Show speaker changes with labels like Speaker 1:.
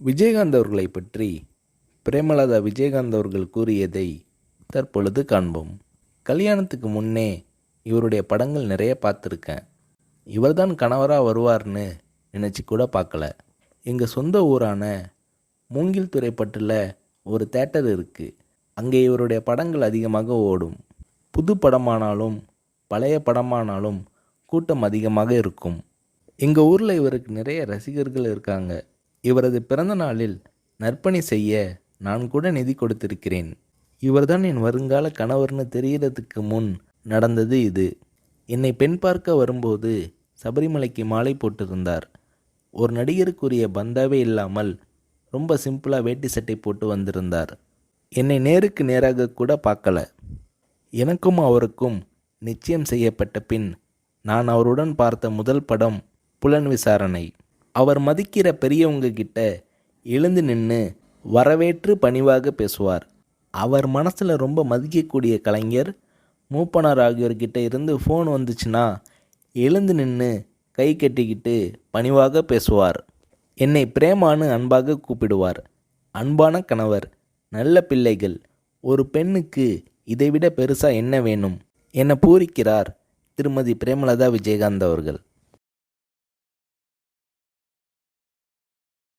Speaker 1: விஜயகாந்த் அவர்களை பற்றி பிரேமலதா விஜயகாந்த் அவர்கள் கூறியதை தற்பொழுது காண்போம். கல்யாணத்துக்கு முன்னே இவருடைய படங்கள் நிறைய பார்த்துருக்கேன். இவர்தான் கணவராக வருவார்னு நினச்சி கூட பார்க்கல. எங்கள் சொந்த ஊரான மூங்கில் துறைப்பட்டில் ஒரு தேட்டர் இருக்குது. அங்கே இவருடைய படங்கள் அதிகமாக ஓடும். புது படமானாலும் பழைய படமானாலும் கூட்டம் அதிகமாக இருக்கும். எங்கள் ஊரில் இவருக்கு நிறைய ரசிகர்கள் இருக்காங்க. இவரது பிறந்த நாளில் நற்பணி செய்ய நான் கூட நிதி கொடுத்திருக்கிறேன். இவர்தான் என் வருங்கால கணவர்னு தெரிகிறதுக்கு முன் நடந்தது இது. என்னை பெண் பார்க்க வரும்போது சபரிமலைக்கு மாலை போட்டிருந்தார். ஒரு நடிகருக்குரிய பந்தாவே இல்லாமல் ரொம்ப சிம்பிளாக வேட்டி சட்டை போட்டு வந்திருந்தார். என்னை நேருக்கு நேராக கூட பார்க்கல. எனக்கும் அவருக்கும் நிச்சயம் செய்யப்பட்ட பின் நான் அவருடன் பார்த்த முதல் படம் புலன் விசாரணை. அவர் மதிக்கிற பெரியவங்க கிட்ட எழுந்து நின்று வரவேற்று பணிவாக பேசுவார். அவர் மனசில் ரொம்ப மதிக்கக்கூடிய கலைஞர் மூப்பனார் ஆகியோர்கிட்ட இருந்து ஃபோன் வந்துச்சுன்னா எழுந்து நின்று கை கட்டிக்கிட்டு பணிவாக பேசுவார். என்னை பிரேமான்னு அன்பாக கூப்பிடுவார். அன்பான கணவர், நல்ல பிள்ளைகள், ஒரு பெண்ணுக்கு இதைவிட பெருசாக என்ன வேணும் என பூரிக்கிறார் திருமதி பிரேமலதா விஜயகாந்த் அவர்கள்.